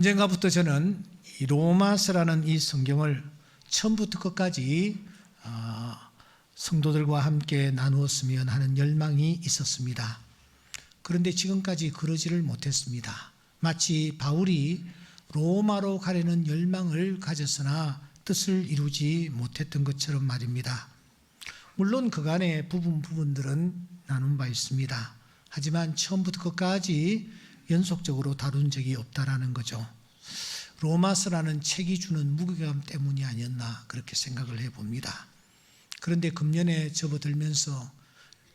언젠가부터 저는 이 로마서라는 이 성경을 처음부터 끝까지 성도들과 함께 나누었으면 하는 열망이 있었습니다. 그런데 지금까지 그러지를 못했습니다. 마치 바울이 로마로 가려는 열망을 가졌으나 뜻을 이루지 못했던 것처럼 말입니다. 물론 그간의 부분들은 나눈 바 있습니다. 하지만 처음부터 끝까지 연속적으로 다룬 적이 없다라는 거죠. 로마서라는 책이 주는 무게감 때문이 아니었나 그렇게 생각을 해봅니다. 그런데 금년에 접어들면서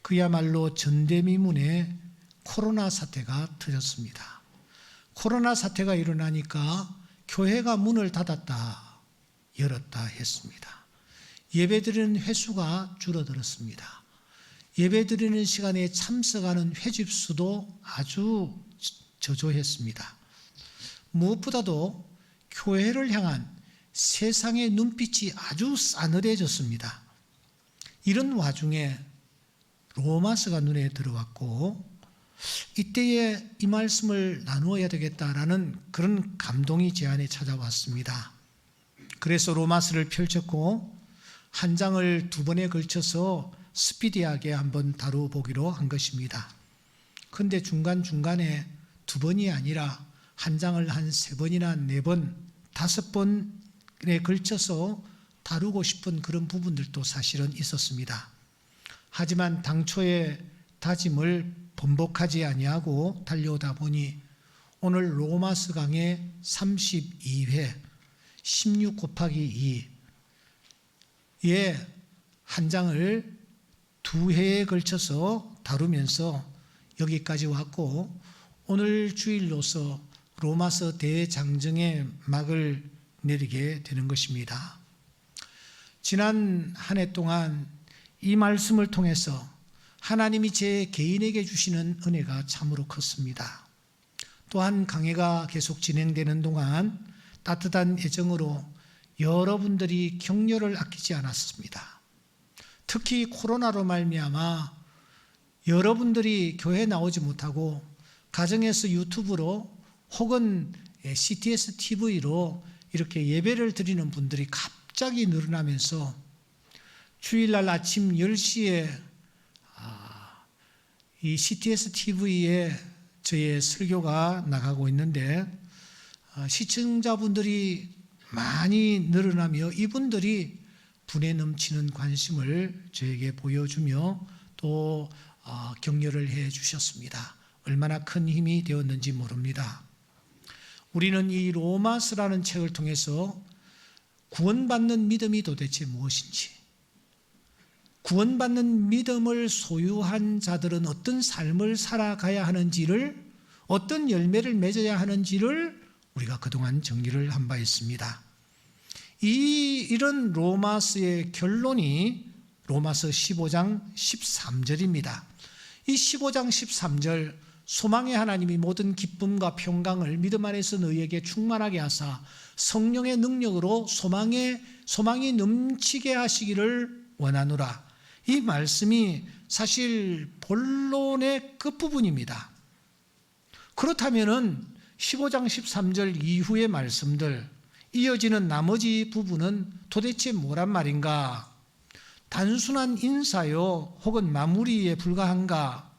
그야말로 전대미문의 코로나 사태가 터졌습니다. 코로나 사태가 일어나니까 교회가 문을 닫았다 열었다 했습니다. 예배드리는 횟수가 줄어들었습니다. 예배드리는 시간에 참석하는 회집수도 아주 저조했습니다. 무엇보다도 교회를 향한 세상의 눈빛이 아주 싸늘해졌습니다. 이런 와중에 로마서가 눈에 들어왔고 이때에 이 말씀을 나누어야 되겠다라는 그런 감동이 제 안에 찾아왔습니다. 그래서 로마서를 펼쳤고 한 장을 두 번에 걸쳐서 스피디하게 한번 다루어보기로 한 것입니다. 그런데 중간중간에 두 번이 아니라 한 장을 한 세 번이나 네 번, 다섯 번에 걸쳐서 다루고 싶은 그런 부분들도 사실은 있었습니다. 하지만 당초의 다짐을 번복하지 아니하고 달려오다 보니 오늘 로마서 강의 32회 16 곱하기 2의 한 장을 두 회에 걸쳐서 다루면서 여기까지 왔고 오늘 주일로서 로마서 대장정의 막을 내리게 되는 것입니다. 지난 한 해 동안 이 말씀을 통해서 하나님이 제 개인에게 주시는 은혜가 참으로 컸습니다. 또한 강해가 계속 진행되는 동안 따뜻한 애정으로 여러분들이 격려를 아끼지 않았습니다. 특히 코로나로 말미암아 여러분들이 교회 나오지 못하고 가정에서 유튜브로 혹은 CTS TV로 이렇게 예배를 드리는 분들이 갑자기 늘어나면서 주일날 아침 10시에 이 CTS TV에 저의 설교가 나가고 있는데 시청자분들이 많이 늘어나며 이분들이 분에 넘치는 관심을 저에게 보여주며 또 격려를 해 주셨습니다. 얼마나 큰 힘이 되었는지 모릅니다. 우리는 이 로마서라는 책을 통해서 구원받는 믿음이 도대체 무엇인지, 구원받는 믿음을 소유한 자들은 어떤 삶을 살아가야 하는지를, 어떤 열매를 맺어야 하는지를 우리가 그동안 정리를 한 바 있습니다. 이런 로마서의 결론이 로마서 15장 13절입니다. 이 15장 13절 소망의 하나님이 모든 기쁨과 평강을 믿음 안에서 너희에게 충만하게 하사 성령의 능력으로 소망이 넘치게 하시기를 원하노라. 이 말씀이 사실 본론의 끝부분입니다. 그렇다면 15장 13절 이후의 말씀들, 이어지는 나머지 부분은 도대체 뭐란 말인가? 단순한 인사요 혹은 마무리에 불과한가?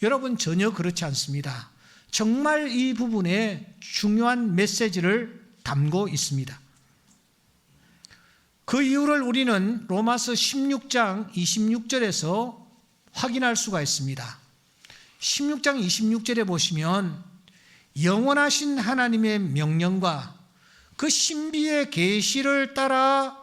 여러분, 전혀 그렇지 않습니다. 정말 이 부분에 중요한 메시지를 담고 있습니다. 그 이유를 우리는 로마서 16장 26절에서 확인할 수가 있습니다. 16장 26절에 보시면 영원하신 하나님의 명령과 그 신비의 계시를 따라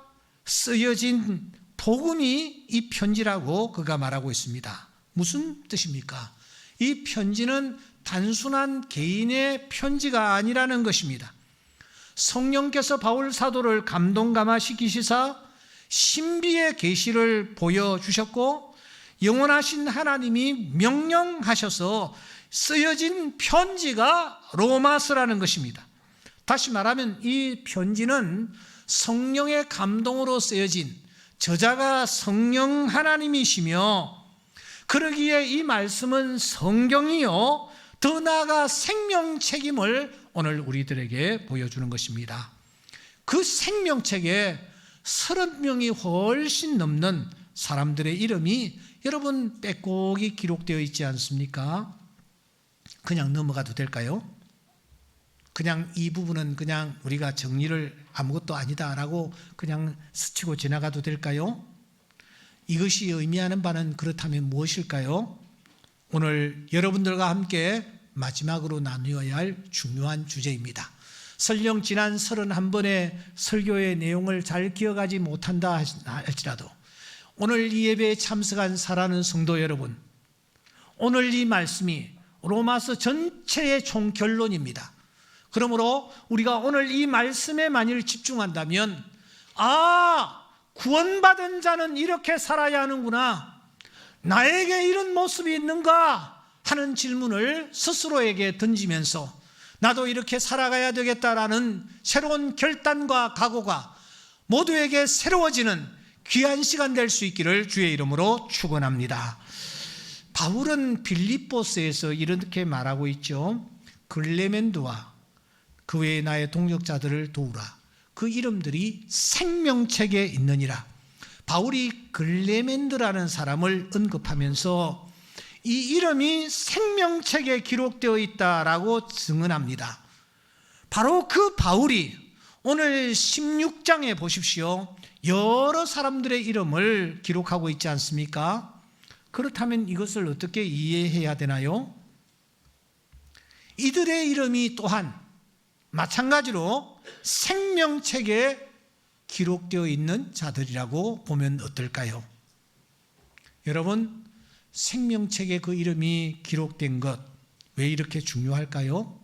쓰여진 복음이 이 편지라고 그가 말하고 있습니다. 무슨 뜻입니까? 이 편지는 단순한 개인의 편지가 아니라는 것입니다. 성령께서 바울 사도를 감동감화시키시사 신비의 계시를 보여주셨고 영원하신 하나님이 명령하셔서 쓰여진 편지가 로마서라는 것입니다. 다시 말하면 이 편지는 성령의 감동으로 쓰여진, 저자가 성령 하나님이시며 그러기에 이 말씀은 성경이요 더 나아가 생명책임을 오늘 우리들에게 보여주는 것입니다. 그 생명책에 30명이 훨씬 넘는 사람들의 이름이 여러분 빼곡히 기록되어 있지 않습니까? 그냥 넘어가도 될까요? 그냥 이 부분은 그냥 우리가 정리를 아무것도 아니다라고 그냥 스치고 지나가도 될까요? 이것이 의미하는 바는 그렇다면 무엇일까요? 오늘 여러분들과 함께 마지막으로 나누어야 할 중요한 주제입니다. 설령 지난 31번의 설교의 내용을 잘 기억하지 못한다 할지라도 오늘 이 예배에 참석한 사랑하는 성도 여러분, 오늘 이 말씀이 로마서 전체의 총결론입니다. 그러므로 우리가 오늘 이 말씀에 만일 집중한다면 구원받은 자는 이렇게 살아야 하는구나, 나에게 이런 모습이 있는가 하는 질문을 스스로에게 던지면서 나도 이렇게 살아가야 되겠다라는 새로운 결단과 각오가 모두에게 새로워지는 귀한 시간 될 수 있기를 주의 이름으로 축원합니다. 바울은 빌립보스에서 이렇게 말하고 있죠. 글레멘드와 그 외에 나의 동역자들을 도우라. 그 이름들이 생명책에 있느니라. 바울이 글레멘드라는 사람을 언급하면서 이 이름이 생명책에 기록되어 있다라고 증언합니다. 바로 그 바울이 오늘 16장에 보십시오. 여러 사람들의 이름을 기록하고 있지 않습니까? 그렇다면 이것을 어떻게 이해해야 되나요? 이들의 이름이 또한 마찬가지로 생명책에 기록되어 있는 자들이라고 보면 어떨까요? 여러분, 생명책에 그 이름이 기록된 것 왜 이렇게 중요할까요?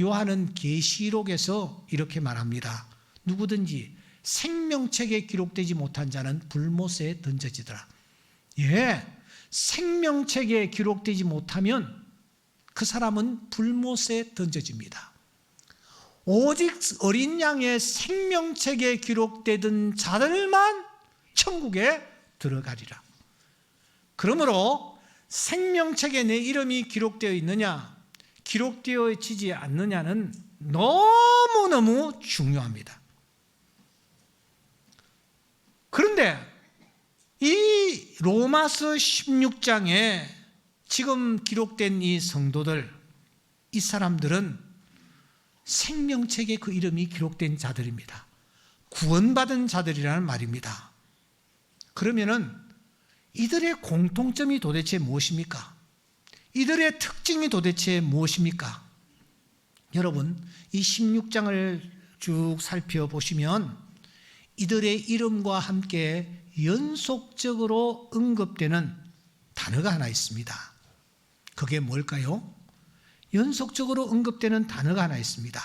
요한은 계시록에서 이렇게 말합니다. 누구든지 생명책에 기록되지 못한 자는 불못에 던져지더라. 생명책에 기록되지 못하면 그 사람은 불못에 던져집니다. 오직 어린 양의 생명책에 기록되던 자들만 천국에 들어가리라. 그러므로 생명책에 내 이름이 기록되어 있느냐, 기록되어지지 않느냐는 너무너무 중요합니다. 그런데 이 로마서 16장에 지금 기록된 이 성도들, 이 사람들은 생명책에 그 이름이 기록된 자들입니다. 구원받은 자들이라는 말입니다. 그러면은 이들의 공통점이 도대체 무엇입니까? 이들의 특징이 도대체 무엇입니까? 여러분, 이 16장을 쭉 살펴보시면 이들의 이름과 함께 연속적으로 언급되는 단어가 하나 있습니다. 그게 뭘까요? 연속적으로 언급되는 단어가 하나 있습니다.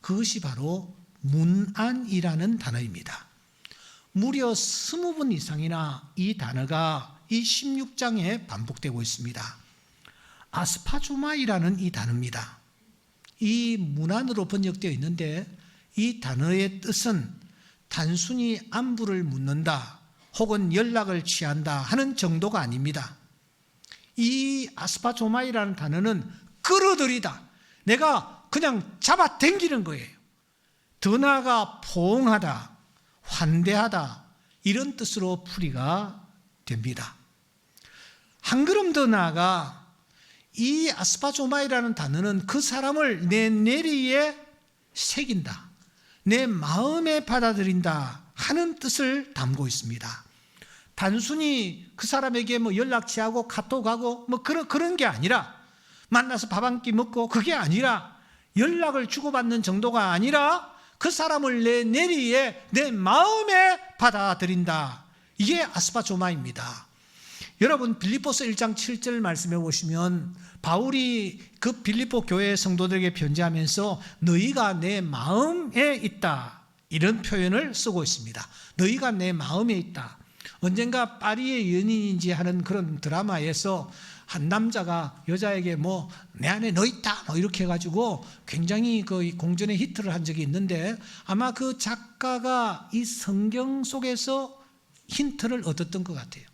그것이 바로 문안이라는 단어입니다. 무려 20번 이상이나 이 단어가 이 16장에 반복되고 있습니다. 아스파조마이라는 이 단어입니다. 이 문안으로 번역되어 있는데 이 단어의 뜻은 단순히 안부를 묻는다 혹은 연락을 취한다 하는 정도가 아닙니다. 이 아스파조마이라는 단어는 끌어들이다, 내가 그냥 잡아당기는 거예요. 더 나아가 포옹하다, 환대하다, 이런 뜻으로 풀이가 됩니다. 한 걸음 더 나아가 이 아스파조마이라는 단어는 그 사람을 내 내리에 새긴다, 내 마음에 받아들인다 하는 뜻을 담고 있습니다. 단순히 그 사람에게 연락 취하고 카톡하고 그런 게 아니라, 만나서 밥 한 끼 먹고 그게 아니라, 연락을 주고받는 정도가 아니라 그 사람을 내 내리에 내 마음에 받아들인다. 이게 아스파조마입니다. 여러분, 빌립보서 1장 7절 말씀해 보시면 바울이 그 빌립보 교회 성도들에게 편지하면서 너희가 내 마음에 있다, 이런 표현을 쓰고 있습니다. 너희가 내 마음에 있다. 언젠가 파리의 연인인지 하는 그런 드라마에서 한 남자가 여자에게 내 안에 너 있다 이렇게 해가지고 굉장히 그 공전의 히트를 한 적이 있는데, 아마 그 작가가 이 성경 속에서 힌트를 얻었던 것 같아요.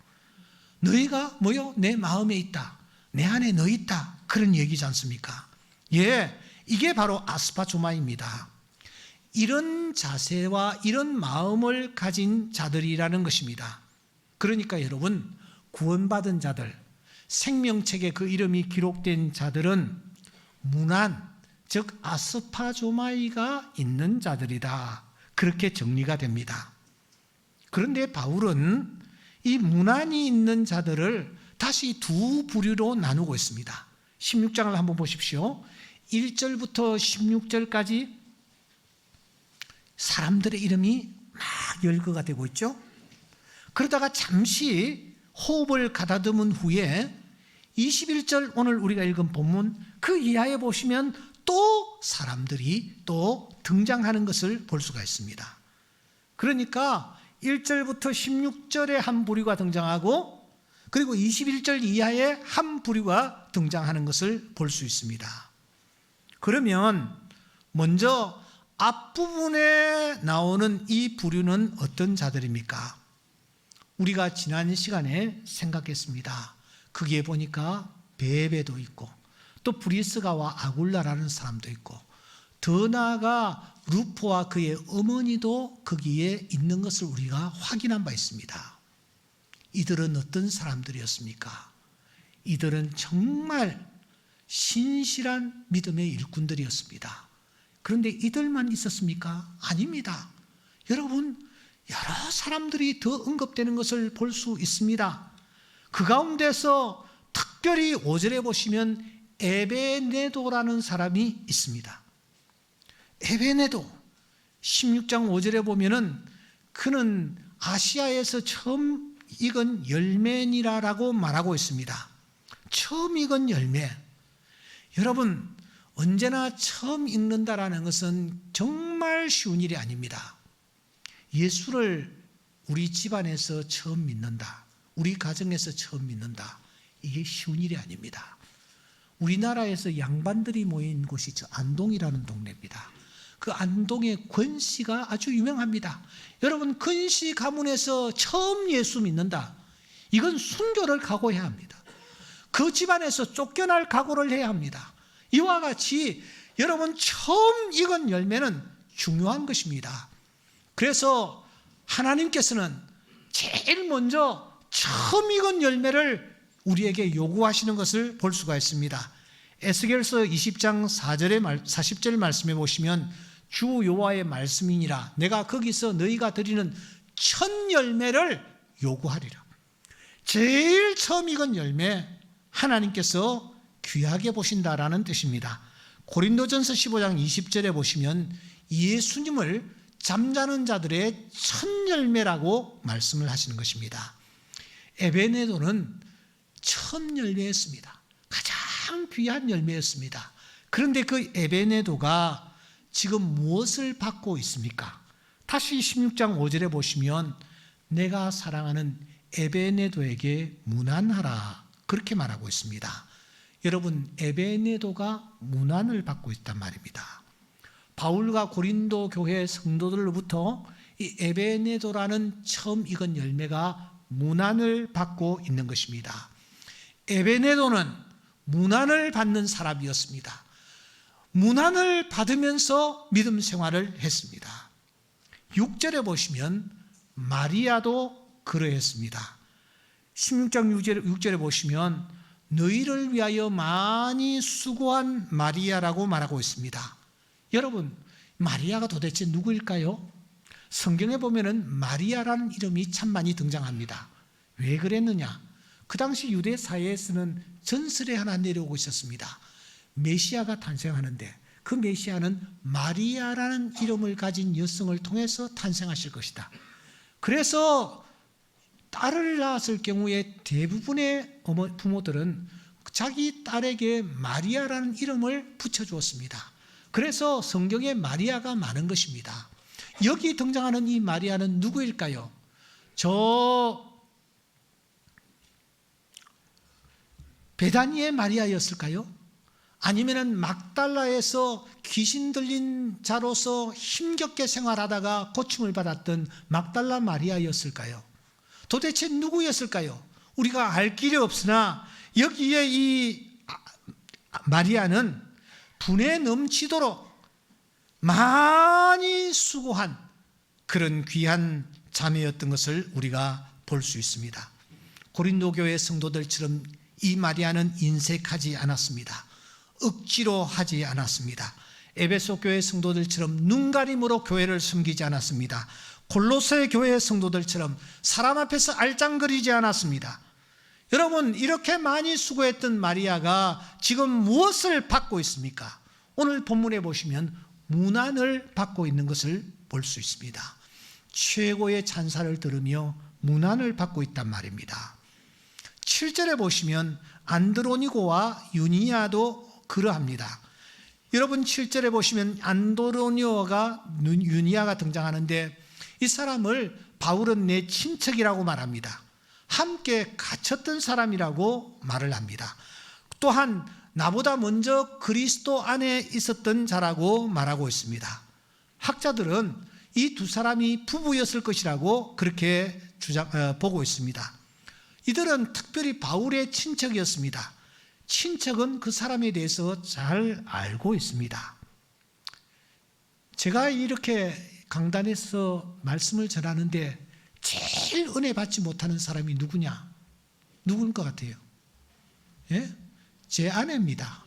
너희가 내 마음에 있다. 내 안에 너 있다, 그런 얘기지 않습니까? 예, 이게 바로 아스파조마입니다. 이런 자세와 이런 마음을 가진 자들이라는 것입니다. 그러니까 여러분, 구원받은 자들, 생명책에 그 이름이 기록된 자들은 문안, 즉 아스파조마이가 있는 자들이다, 그렇게 정리가 됩니다. 그런데 바울은 이 문안이 있는 자들을 다시 두 부류로 나누고 있습니다. 16장을 한번 보십시오. 1절부터 16절까지 사람들의 이름이 막 열거가 되고 있죠. 그러다가 잠시 호흡을 가다듬은 후에 21절, 오늘 우리가 읽은 본문 그 이하에 보시면 또 사람들이 또 등장하는 것을 볼 수가 있습니다. 그러니까 1절부터 16절에 한 부류가 등장하고, 그리고 21절 이하에 한 부류가 등장하는 것을 볼 수 있습니다. 그러면 먼저 앞부분에 나오는 이 부류는 어떤 자들입니까? 우리가 지난 시간에 생각했습니다. 거기에 보니까 베베도 있고, 또 브리스가와 아굴라라는 사람도 있고, 더 나아가 루포와 그의 어머니도 거기에 있는 것을 우리가 확인한 바 있습니다. 이들은 어떤 사람들이었습니까? 이들은 정말 신실한 믿음의 일꾼들이었습니다. 그런데 이들만 있었습니까? 아닙니다. 여러분, 여러 사람들이 더 언급되는 것을 볼 수 있습니다. 그 가운데서 특별히 5절에 보시면 에베네도라는 사람이 있습니다. 에베네도, 16장 5절에 보면은 그는 아시아에서 처음 익은 열매니라라고 말하고 있습니다. 처음 익은 열매. 여러분, 언제나 처음 읽는다라는 것은 정말 쉬운 일이 아닙니다. 예수를 우리 집안에서 처음 믿는다, 우리 가정에서 처음 믿는다, 이게 쉬운 일이 아닙니다. 우리나라에서 양반들이 모인 곳이 저 안동이라는 동네입니다. 그 안동의 권씨가 아주 유명합니다. 여러분, 권씨 가문에서 처음 예수 믿는다, 이건 순교를 각오해야 합니다. 그 집안에서 쫓겨날 각오를 해야 합니다. 이와 같이 여러분, 처음 익은 열매는 중요한 것입니다. 그래서 하나님께서는 제일 먼저 처음 익은 열매를 우리에게 요구하시는 것을 볼 수가 있습니다. 에스겔서 20장 40절 말씀해 보시면 주 여호와의 말씀이니라, 내가 거기서 너희가 드리는 첫 열매를 요구하리라. 제일 처음 익은 열매, 하나님께서 귀하게 보신다라는 뜻입니다. 고린도전서 15장 20절에 보시면 예수님을 잠자는 자들의 첫 열매라고 말씀을 하시는 것입니다. 에베네도는 첫 열매였습니다. 가장 귀한 열매였습니다. 그런데 그 에베네도가 지금 무엇을 받고 있습니까? 다시 16장 5절에 보시면 내가 사랑하는 에베네도에게 문안하라, 그렇게 말하고 있습니다. 여러분, 에베네도가 문안을 받고 있단 말입니다. 바울과 고린도 교회 성도들로부터 이 에베네도라는 처음 익은 열매가 문안을 받고 있는 것입니다. 에베네도는 문안을 받는 사람이었습니다. 문안을 받으면서 믿음 생활을 했습니다. 6절에 보시면 마리아도 그러했습니다. 16장 6절에 보시면 너희를 위하여 많이 수고한 마리아라고 말하고 있습니다. 여러분, 마리아가 도대체 누구일까요? 성경에 보면은 마리아라는 이름이 참 많이 등장합니다. 왜 그랬느냐? 그 당시 유대 사회에서는 전설이 하나 내려오고 있었습니다. 메시아가 탄생하는데 그 메시아는 마리아라는 이름을 가진 여성을 통해서 탄생하실 것이다. 그래서 딸을 낳았을 경우에 대부분의 부모들은 자기 딸에게 마리아라는 이름을 붙여주었습니다. 그래서 성경에 마리아가 많은 것입니다. 여기 등장하는 이 마리아는 누구일까요? 저 베다니의 마리아였을까요? 아니면 막달라에서 귀신 들린 자로서 힘겹게 생활하다가 고침을 받았던 막달라 마리아였을까요? 도대체 누구였을까요? 우리가 알 길이 없으나 여기에 이 마리아는 분에 넘치도록 많이 수고한 그런 귀한 자매였던 것을 우리가 볼 수 있습니다. 고린도 교회 성도들처럼 이 마리아는 인색하지 않았습니다. 억지로 하지 않았습니다. 에베소 교회 성도들처럼 눈가림으로 교회를 섬기지 않았습니다. 골로새 교회 성도들처럼 사람 앞에서 알짱거리지 않았습니다. 여러분, 이렇게 많이 수고했던 마리아가 지금 무엇을 받고 있습니까? 오늘 본문에 보시면 문안을 받고 있는 것을 볼 수 있습니다. 최고의 찬사를 들으며 문안을 받고 있단 말입니다. 7절에 보시면 안드로니고와 유니아도 그러합니다. 여러분, 7절에 보시면 안드로니고가 유니아가 등장하는데 이 사람을 바울은 내 친척이라고 말합니다. 함께 갇혔던 사람이라고 말을 합니다. 또한 나보다 먼저 그리스도 안에 있었던 자라고 말하고 있습니다. 학자들은 이 두 사람이 부부였을 것이라고 그렇게 보고 있습니다. 이들은 특별히 바울의 친척이었습니다. 친척은 그 사람에 대해서 잘 알고 있습니다. 제가 이렇게 강단에서 말씀을 전하는데 제일 은혜 받지 못하는 사람이 누구냐? 누구일 것 같아요? 예? 제 아내입니다.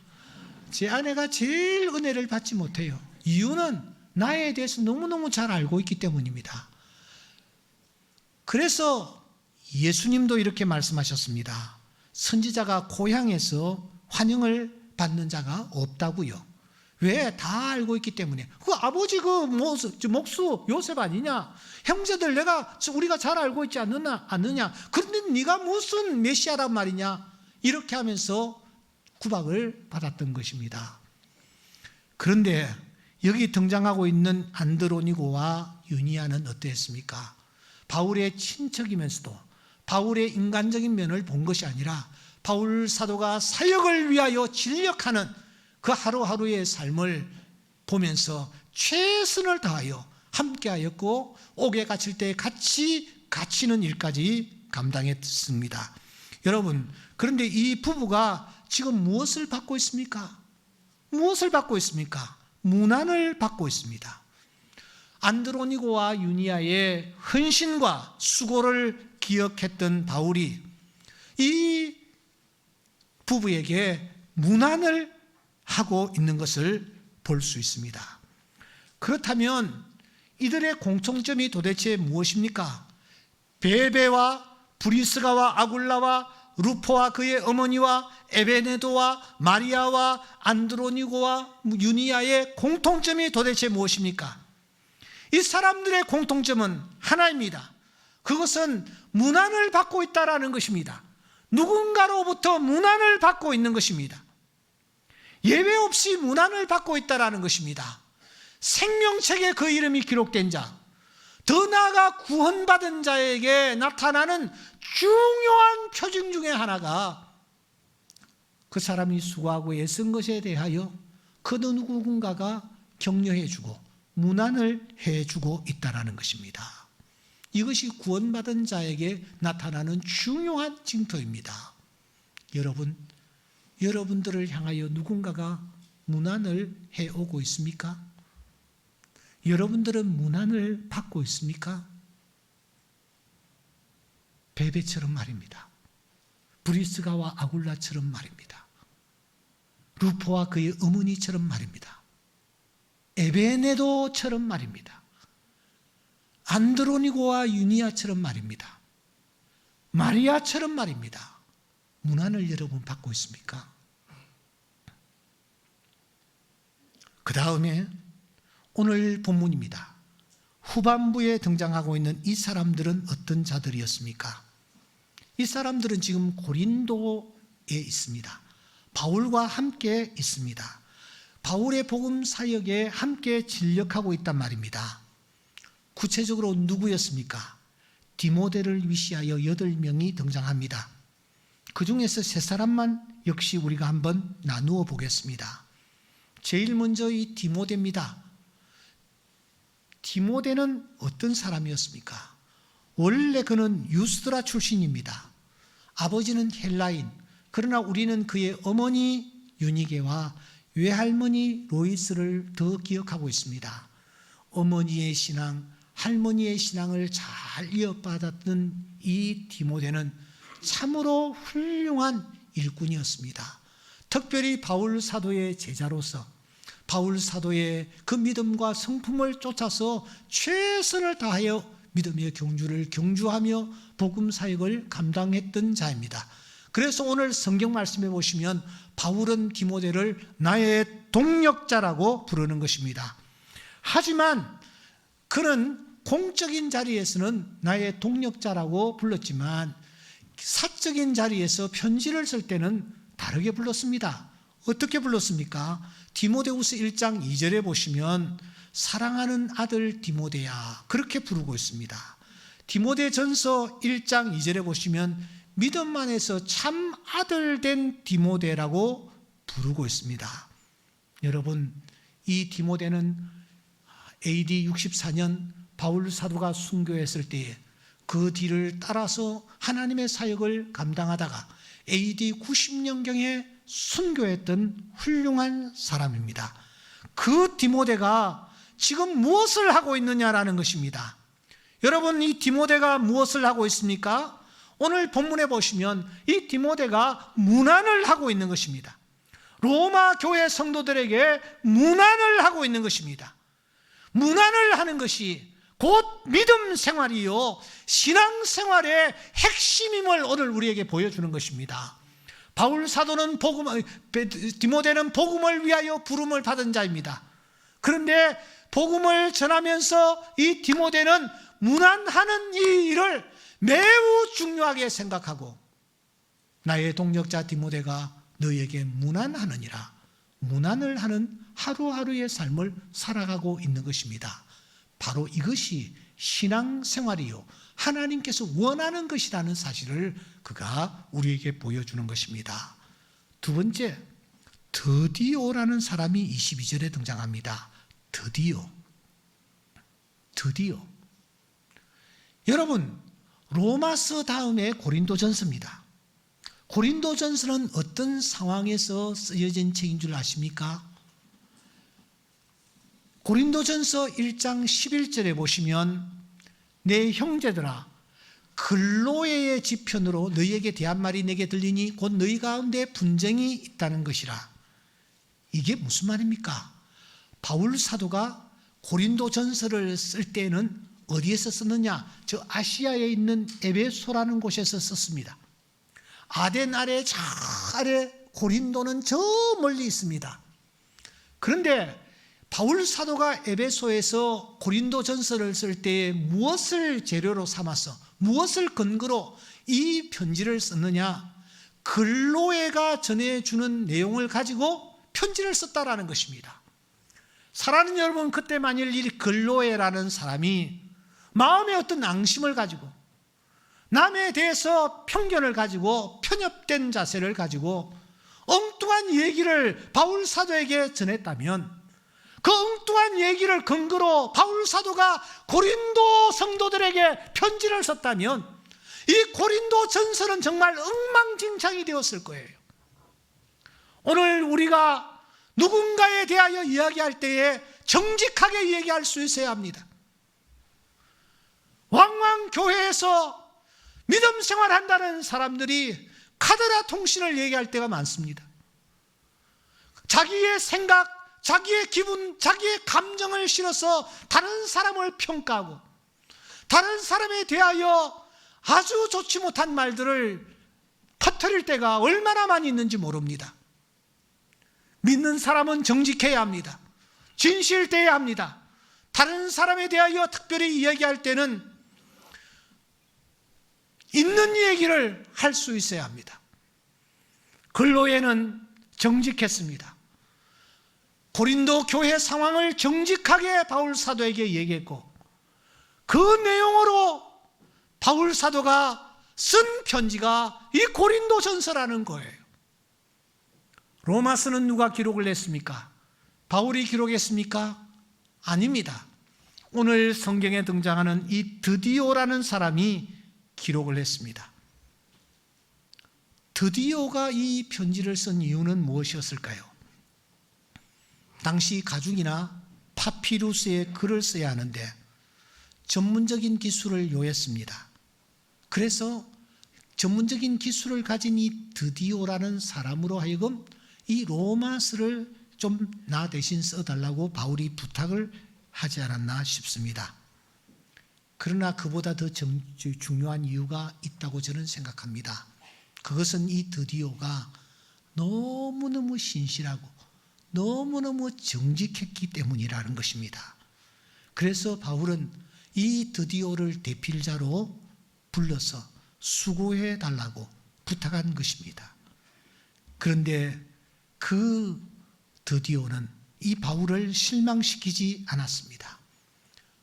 제 아내가 제일 은혜를 받지 못해요. 이유는 나에 대해서 너무너무 잘 알고 있기 때문입니다. 그래서 예수님도 이렇게 말씀하셨습니다. 선지자가 고향에서 환영을 받는 자가 없다고요. 왜? 다 알고 있기 때문에. 그 아버지 그 목수 요셉 아니냐? 형제들 우리가 잘 알고 있지 않느냐? 그런데 네가 무슨 메시아란 말이냐? 이렇게 하면서 구박을 받았던 것입니다. 그런데 여기 등장하고 있는 안드로니고와 유니아는 어땠습니까? 바울의 친척이면서도 바울의 인간적인 면을 본 것이 아니라 바울 사도가 사역을 위하여 진력하는 그 하루하루의 삶을 보면서 최선을 다하여 함께하였고 옥에 갇힐 때 같이 갇히는 일까지 감당했습니다. 여러분, 그런데 이 부부가 지금 무엇을 받고 있습니까? 무엇을 받고 있습니까? 문안을 받고 있습니다. 안드로니고와 유니아의 헌신과 수고를 기억했던 바울이 이 부부에게 문안을 하고 있는 것을 볼 수 있습니다. 그렇다면 이들의 공통점이 도대체 무엇입니까? 베베와 브리스가와 아굴라와 루포와 그의 어머니와 에베네도와 마리아와 안드로니고와 유니아의 공통점이 도대체 무엇입니까? 이 사람들의 공통점은 하나입니다. 그것은 문안을 받고 있다라는 것입니다. 누군가로부터 문안을 받고 있는 것입니다. 예외 없이 문안을 받고 있다라는 것입니다. 생명책에 그 이름이 기록된 자, 더 나아가 구원받은 자에게 나타나는 중요한 표징 중에 하나가 그 사람이 수고하고 애쓴 것에 대하여 그 누군가가 격려해주고 문안을 해주고 있다는 것입니다. 이것이 구원받은 자에게 나타나는 중요한 징표입니다. 여러분들을 향하여 누군가가 문안을 해오고 있습니까? 여러분들은 문안을 받고 있습니까? 베베처럼 말입니다. 브리스가와 아굴라처럼 말입니다. 루포와 그의 어머니처럼 말입니다. 에베네도처럼 말입니다. 안드로니고와 유니아처럼 말입니다. 마리아처럼 말입니다. 문안을 여러분 받고 있습니까? 그 다음에 오늘 본문입니다. 후반부에 등장하고 있는 이 사람들은 어떤 자들이었습니까? 이 사람들은 지금 고린도에 있습니다. 바울과 함께 있습니다. 바울의 복음 사역에 함께 진력하고 있단 말입니다. 구체적으로 누구였습니까? 디모데를 위시하여 8명이 등장합니다. 그 중에서 3사람만 역시 우리가 한번 나누어 보겠습니다. 제일 먼저 이 디모데입니다. 디모데는 어떤 사람이었습니까? 원래 그는 유스드라 출신입니다. 아버지는 헬라인, 그러나 우리는 그의 어머니 유니게와 외할머니 로이스를 더 기억하고 있습니다. 어머니의 신앙, 할머니의 신앙을 잘 이어받았던 이 디모데는 참으로 훌륭한 일꾼이었습니다. 특별히 바울 사도의 제자로서 바울 사도의 그 믿음과 성품을 쫓아서 최선을 다하여 믿음의 경주를 경주하며 복음 사역을 감당했던 자입니다. 그래서 오늘 성경 말씀에 보시면 바울은 디모데를 나의 동력자라고 부르는 것입니다. 하지만 그는 공적인 자리에서는 나의 동력자라고 불렀지만 사적인 자리에서 편지를 쓸 때는 다르게 불렀습니다. 어떻게 불렀습니까? 디모데후서 1장 2절에 보시면 사랑하는 아들 디모데야, 그렇게 부르고 있습니다. 디모데전서 1장 2절에 보시면 믿음 안에서 참 아들 된 디모데라고 부르고 있습니다. 여러분, 이 디모데는 AD 64년 바울 사도가 순교했을 때에 그 뒤를 따라서 하나님의 사역을 감당하다가 AD 90년경에 순교했던 훌륭한 사람입니다. 그 디모데가 지금 무엇을 하고 있느냐라는 것입니다. 여러분, 이 디모데가 무엇을 하고 있습니까? 오늘 본문에 보시면 이 디모데가 문안을 하고 있는 것입니다. 로마 교회 성도들에게 문안을 하고 있는 것입니다. 문안을 하는 것이 곧 믿음 생활이요, 신앙 생활의 핵심임을 오늘 우리에게 보여주는 것입니다. 바울 사도는 디모데는 복음을 위하여 부름을 받은 자입니다. 그런데 복음을 전하면서 이 디모데는 문안하는 이 일을 매우 중요하게 생각하고 나의 동력자 디모데가 너에게 문안하느니라, 문안을 하는 하루하루의 삶을 살아가고 있는 것입니다. 바로 이것이 신앙생활이요, 하나님께서 원하는 것이라는 사실을 그가 우리에게 보여주는 것입니다. 두 번째, 드디오라는 사람이 22절에 등장합니다. 드디오. 여러분, 로마서 다음에 고린도전서입니다. 고린도전서는 어떤 상황에서 쓰여진 책인 줄 아십니까? 고린도전서 1장 11절에 보시면 내 형제들아, 글로에의 지편으로 너희에게 대한 말이 내게 들리니 곧 너희 가운데 분쟁이 있다는 것이라. 이게 무슨 말입니까? 바울 사도가 고린도전서를 쓸 때는 어디에서 썼느냐? 저 아시아에 있는 에베소라는 곳에서 썼습니다. 아덴 아래 저 아래 고린도는 저 멀리 있습니다. 그런데 바울 사도가 에베소에서 고린도전서를 쓸 때에 무엇을 재료로 삼아서, 무엇을 근거로 이 편지를 썼느냐? 글로에가 전해주는 내용을 가지고 편지를 썼다라는 것입니다. 사랑하는 여러분, 그때 만일 이 글로에라는 사람이 마음에 어떤 앙심을 가지고 남에 대해서 편견을 가지고 편협된 자세를 가지고 엉뚱한 얘기를 바울 사도에게 전했다면, 그 엉뚱한 얘기를 근거로 바울 사도가 고린도 성도들에게 편지를 썼다면 이 고린도 전서는 정말 엉망진창이 되었을 거예요. 오늘 우리가 누군가에 대하여 이야기할 때에 정직하게 얘기할 수 있어야 합니다. 왕왕 교회에서 믿음 생활한다는 사람들이 카더라 통신을 얘기할 때가 많습니다. 자기의 생각, 자기의 기분, 자기의 감정을 실어서 다른 사람을 평가하고 다른 사람에 대하여 아주 좋지 못한 말들을 퍼뜨릴 때가 얼마나 많이 있는지 모릅니다. 믿는 사람은 정직해야 합니다. 진실되어야 합니다. 다른 사람에 대하여 특별히 이야기할 때는 있는 얘기를 할 수 있어야 합니다. 글로에는 정직했습니다. 고린도 교회 상황을 정직하게 바울 사도에게 얘기했고, 그 내용으로 바울 사도가 쓴 편지가 이 고린도 전서라는 거예요. 로마서는 누가 기록을 했습니까? 바울이 기록했습니까? 아닙니다. 오늘 성경에 등장하는 이 드디오라는 사람이 기록을 했습니다. 드디어가 이 편지를 쓴 이유는 무엇이었을까요? 당시 가죽이나 파피루스에 글을 써야 하는데 전문적인 기술을 요했습니다. 그래서 전문적인 기술을 가진 이 드디오라는 사람으로 하여금 이 로마서를 좀 나 대신 써달라고 바울이 부탁을 하지 않았나 싶습니다. 그러나 그보다 더 중요한 이유가 있다고 저는 생각합니다. 그것은 이 드디오가 너무너무 신실하고 너무너무 정직했기 때문이라는 것입니다. 그래서 바울은 이 드디오를 대필자로 불러서 수고해 달라고 부탁한 것입니다. 그런데 그 드디오는 이 바울을 실망시키지 않았습니다.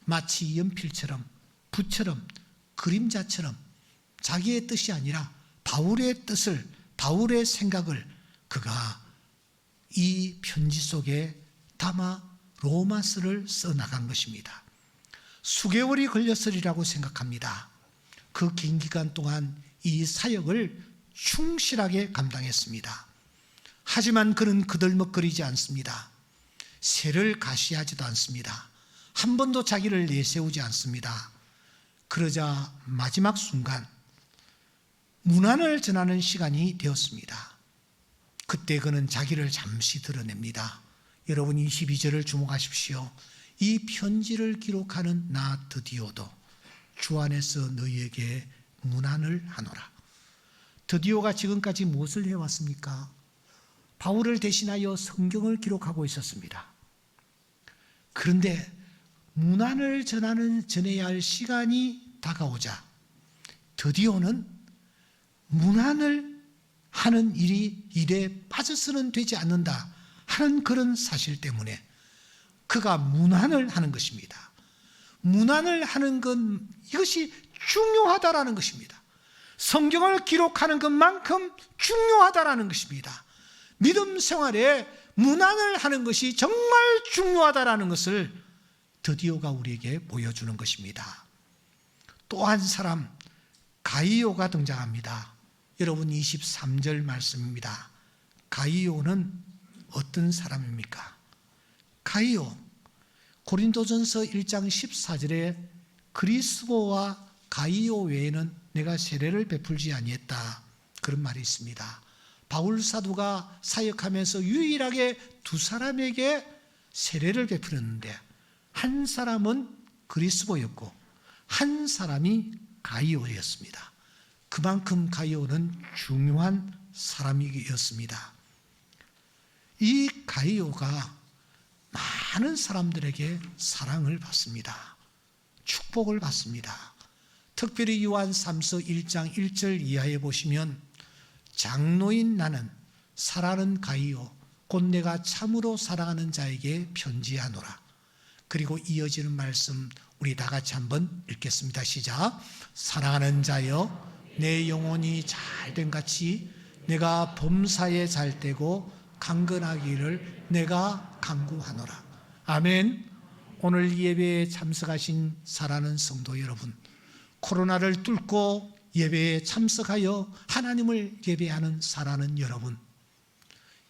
마치 연필처럼 붓처럼 그림자처럼 자기의 뜻이 아니라 바울의 뜻을, 바울의 생각을 그가 이 편지 속에 담아 로마서를 써나간 것입니다. 수개월이 걸렸으리라고 생각합니다. 그 긴 기간 동안 이 사역을 충실하게 감당했습니다. 하지만 그는 그들먹거리지 않습니다. 새를 가시하지도 않습니다. 한 번도 자기를 내세우지 않습니다. 그러자 마지막 순간 문안을 전하는 시간이 되었습니다. 그때 그는 자기를 잠시 드러냅니다. 여러분 22절을 주목하십시오. 이 편지를 기록하는 나 드디오도 주 안에서 너희에게 문안을 하노라. 드디오가 지금까지 무엇을 해왔습니까? 바울을 대신하여 성경을 기록하고 있었습니다. 그런데 문안을 전해야 할 시간이 다가오자 드디오는 문안을 하는 일에 빠져서는 되지 않는다 하는 그런 사실 때문에 그가 문안을 하는 것입니다. 문안을 하는 건 이것이 중요하다라는 것입니다. 성경을 기록하는 것만큼 중요하다라는 것입니다. 믿음 생활에 문안을 하는 것이 정말 중요하다라는 것을 드디오가 우리에게 보여주는 것입니다. 또 한 사람 가이오가 등장합니다. 여러분 23절 말씀입니다. 가이오는 어떤 사람입니까? 가이오, 고린도전서 1장 14절에 그리스도와 가이오 외에는 내가 세례를 베풀지 아니했다 그런 말이 있습니다. 바울 사도가 사역하면서 유일하게 두 사람에게 세례를 베풀었는데 한 사람은 그리스도였고 한 사람이 가이오였습니다. 그만큼 가이오는 중요한 사람이었습니다. 이 가이오가 많은 사람들에게 사랑을 받습니다. 축복을 받습니다. 특별히 요한 3서 1장 1절 이하에 보시면 장로인 나는 사랑하는 가이오 곧 내가 참으로 사랑하는 자에게 편지하노라. 그리고 이어지는 말씀 우리 다 같이 한번 읽겠습니다. 시작. 사랑하는 자여 내 영혼이 잘된 같이 내가 범사에 잘되고 강건하기를 내가 간구하노라. 아멘. 오늘 예배에 참석하신 사랑하는 성도 여러분, 코로나를 뚫고 예배에 참석하여 하나님을 예배하는 사랑하는 여러분,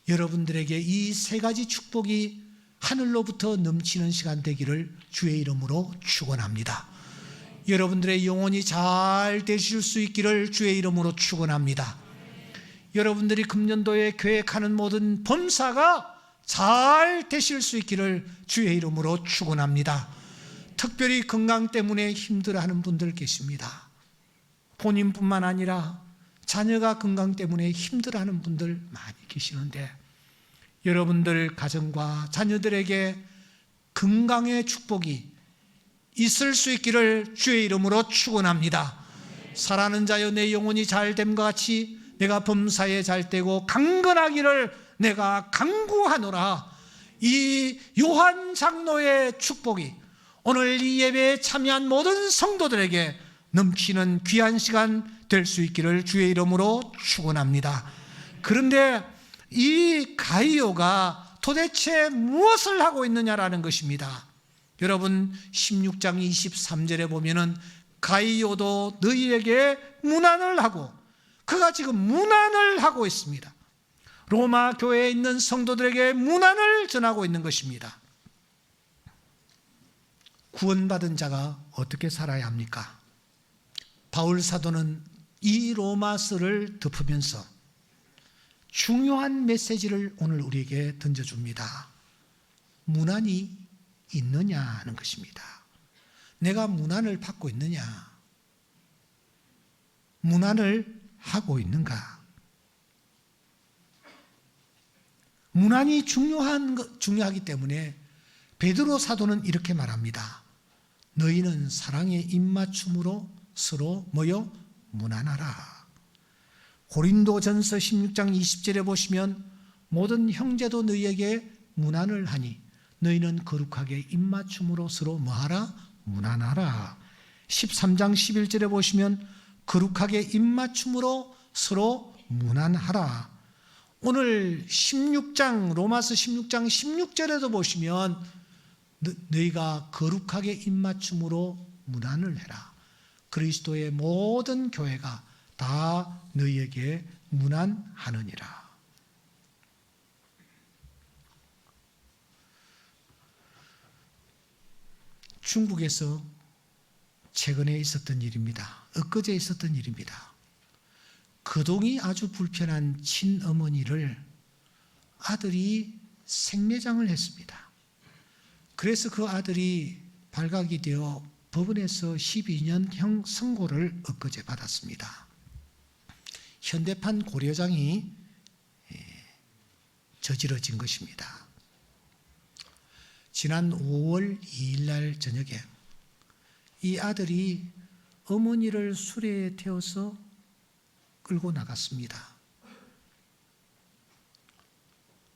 여러분들에게 이 세 가지 축복이 하늘로부터 넘치는 시간 되기를 주의 이름으로 축원합니다. 여러분들의 영혼이 잘 되실 수 있기를 주의 이름으로 축원합니다. 여러분들이 금년도에 계획하는 모든 범사가 잘 되실 수 있기를 주의 이름으로 축원합니다. 특별히 건강 때문에 힘들어하는 분들 계십니다. 본인뿐만 아니라 자녀가 건강 때문에 힘들어하는 분들 많이 계시는데 여러분들 가정과 자녀들에게 건강의 축복이 있을 수 있기를 주의 이름으로 축원합니다. 사랑하는 자여 내 영혼이 잘됨과 같이 내가 범사에 잘되고 강건하기를 내가 간구하노라. 이 요한 장로의 축복이 오늘 이 예배에 참여한 모든 성도들에게 넘치는 귀한 시간 될 수 있기를 주의 이름으로 축원합니다. 그런데 이 가이오가 도대체 무엇을 하고 있느냐라는 것입니다. 여러분 16장 23절에 보면은 가이오도 너희에게 문안을 하고 그가 지금 문안을 하고 있습니다. 로마 교회에 있는 성도들에게 문안을 전하고 있는 것입니다. 구원받은 자가 어떻게 살아야 합니까? 바울 사도는 이 로마서를 덮으면서 중요한 메시지를 오늘 우리에게 던져줍니다. 문안이 있느냐 하는 것입니다. 내가 문안을 받고 있느냐? 문안을 하고 있는가? 문안이 중요하기 때문에 베드로 사도는 이렇게 말합니다. 너희는 사랑의 입맞춤으로 서로 모여 문안하라. 고린도전서 16장 20절에 보시면 모든 형제도 너희에게 문안을 하니 너희는 거룩하게 입맞춤으로 서로 뭐하라? 문안하라. 13장 11절에 보시면 거룩하게 입맞춤으로 서로 문안하라. 오늘 16장 로마서 16장 16절에도 보시면 너희가 거룩하게 입맞춤으로 문안을 해라. 그리스도의 모든 교회가 다 너희에게 문안하느니라. 중국에서 최근에 있었던 일입니다. 엊그제 있었던 일입니다. 거동이 아주 불편한 친어머니를 아들이 생매장을 했습니다. 그래서 그 아들이 발각이 되어 법원에서 12년형 선고를 엊그제 받았습니다. 현대판 고려장이 저지러진 것입니다. 지난 5월 2일 날 저녁에 이 아들이 어머니를 수레에 태워서 끌고 나갔습니다.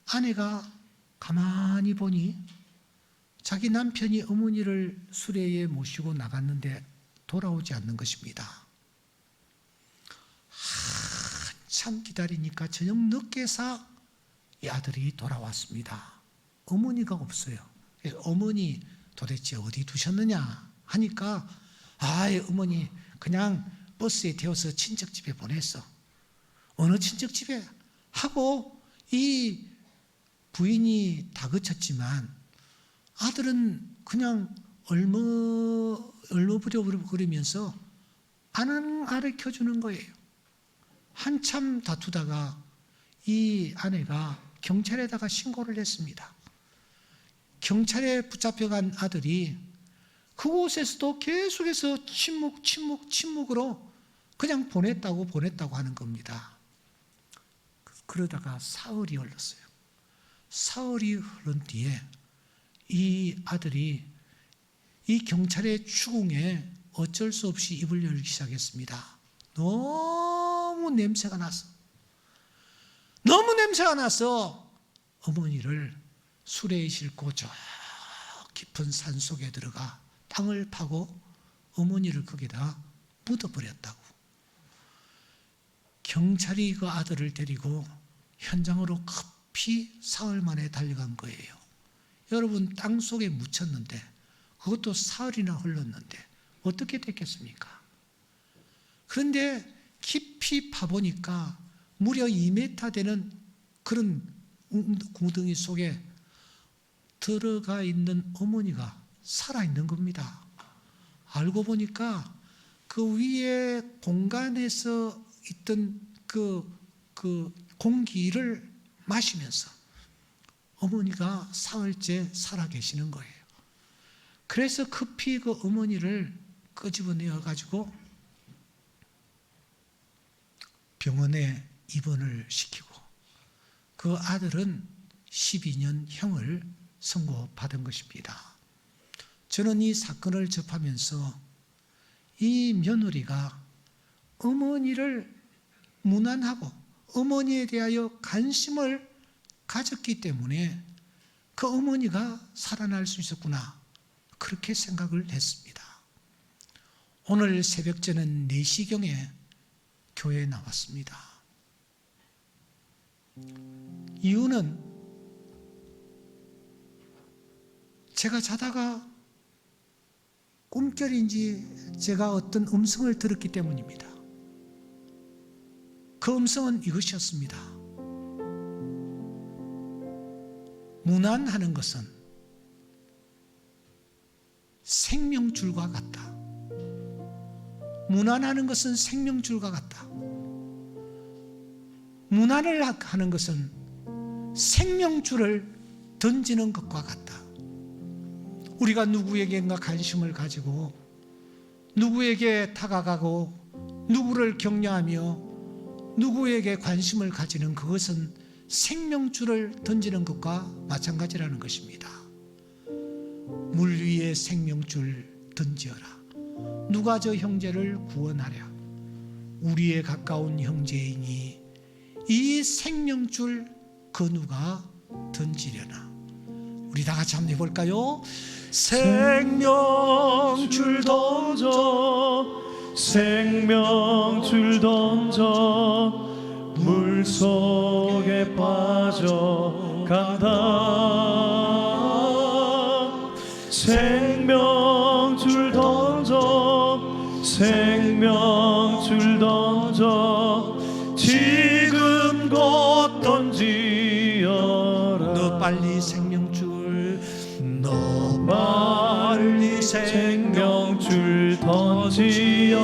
아내가 가만히 보니 자기 남편이 어머니를 수레에 모시고 나갔는데 돌아오지 않는 것입니다. 한참 기다리니까 저녁 늦게서 이 아들이 돌아왔습니다. 어머니가 없어요. 그래서 어머니 도대체 어디 두셨느냐 하니까 어머니 그냥 버스에 태워서 친척집에 보냈어. 어느 친척집에? 하고 이 부인이 다그쳤지만 아들은 그냥 얼머부려버리면서 안 가르쳐주는 거예요. 한참 다투다가 이 아내가 경찰에다가 신고를 했습니다. 경찰에 붙잡혀간 아들이 그곳에서도 계속해서 침묵으로 그냥 보냈다고 하는 겁니다. 그러다가 사흘이 흘렀어요. 사흘이 흐른 뒤에 이 아들이 이 경찰의 추궁에 어쩔 수 없이 입을 열기 시작했습니다. 너무 냄새가 나서 어머니를 수레에 싣고 저 깊은 산 속에 들어가 땅을 파고 어머니를 거기다 묻어버렸다고. 경찰이 그 아들을 데리고 현장으로 급히 사흘 만에 달려간 거예요. 여러분, 땅 속에 묻혔는데 그것도 사흘이나 흘렀는데 어떻게 됐겠습니까? 그런데 깊이 파보니까 무려 2m 되는 그런 구덩이 속에 들어가 있는 어머니가 살아있는 겁니다. 알고 보니까 그 위에 공간에서 있던 그 공기를 마시면서 어머니가 사흘째 살아계시는 거예요. 그래서 급히 그 어머니를 끄집어내어 가지고 병원에 입원을 시키고 그 아들은 12년형을 선고받은 것입니다. 저는 이 사건을 접하면서 이 며느리가 어머니를 문안하고 어머니에 대하여 관심을 가졌기 때문에 그 어머니가 살아날 수 있었구나, 그렇게 생각을 했습니다. 오늘 새벽전은 4시경에 교회에 나왔습니다. 이유는 제가 자다가 꿈결인지 제가 어떤 음성을 들었기 때문입니다. 그 음성은 이것이었습니다. 무난하는 것은 생명줄과 같다. 무난하는 것은 생명줄과 같다. 무난을 하는 것은 생명줄을 던지는 것과 같다. 우리가 누구에게인가 관심을 가지고 누구에게 다가가고 누구를 격려하며 누구에게 관심을 가지는 그것은 생명줄을 던지는 것과 마찬가지라는 것입니다. 물 위에 생명줄 던지어라. 누가 저 형제를 구원하랴. 우리의 가까운 형제이니 이 생명줄 그 누가 던지려나. 우리 다 같이 한번 해볼까요? 생명줄 던져, 생명줄 던져, 물속에 빠져간다. 생명줄 던져, 생명줄 던져, 지금 곧 던지어라. 너 빨리 생명줄, 너 빨리 생명줄 던지어라.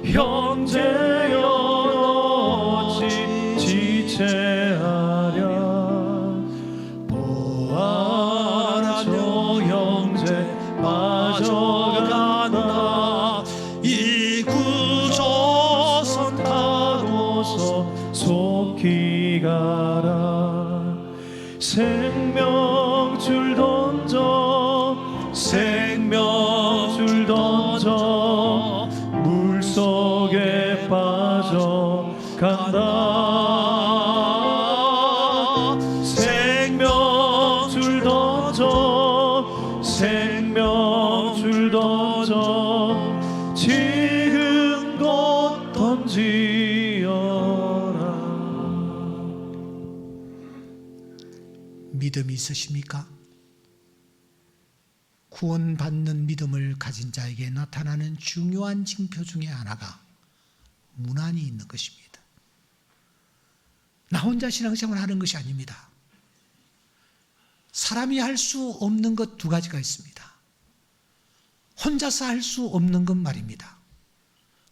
형제여 어찌 지체하랴. 보아라 저 형제 빠져간다. 이 구조선 타고서 속히 가라. 생명줄 던져, 생명줄 던져, 물속에 빠져간다. 생명줄 던져, 생명줄 던져, 지금 곧 던지어라. 믿음이 있으십니까? 구원받는 믿음을 가진 자에게 나타나는 중요한 징표 중에 하나가 무난이 있는 것입니다. 나 혼자 신앙생활을 하는 것이 아닙니다. 사람이 할 수 없는 것 두 가지가 있습니다. 혼자서 할 수 없는 것 말입니다.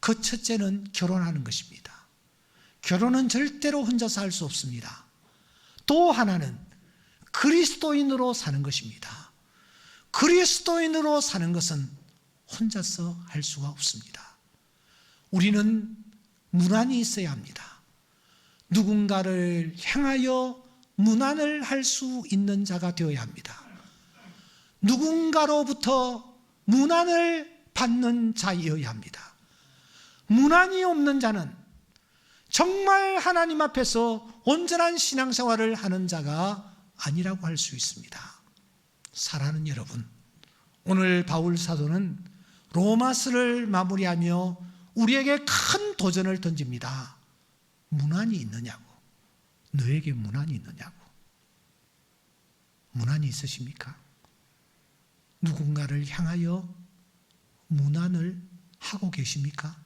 그 첫째는 결혼하는 것입니다. 결혼은 절대로 혼자서 할 수 없습니다. 또 하나는 그리스도인으로 사는 것입니다. 그리스도인으로 사는 것은 혼자서 할 수가 없습니다. 우리는 문안이 있어야 합니다. 누군가를 향하여 문안을 할 수 있는 자가 되어야 합니다. 누군가로부터 문안을 받는 자이어야 합니다. 문안이 없는 자는 정말 하나님 앞에서 온전한 신앙생활을 하는 자가 아니라고 할 수 있습니다. 사랑하는 여러분, 오늘 바울 사도는 로마서를 마무리하며 우리에게 큰 도전을 던집니다. 문안이 있느냐고. 너에게 문안이 있느냐고. 문안이 있으십니까? 누군가를 향하여 문안을 하고 계십니까?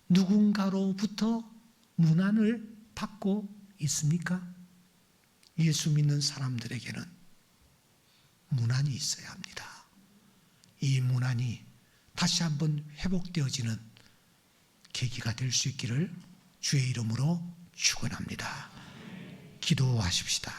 누군가로부터 문안을 받고 있습니까? 예수 믿는 사람들에게는 문안이 있어야 합니다. 이 문안이 다시 한번 회복되어지는 계기가 될 수 있기를 주의 이름으로 축원합니다. 기도하십시다.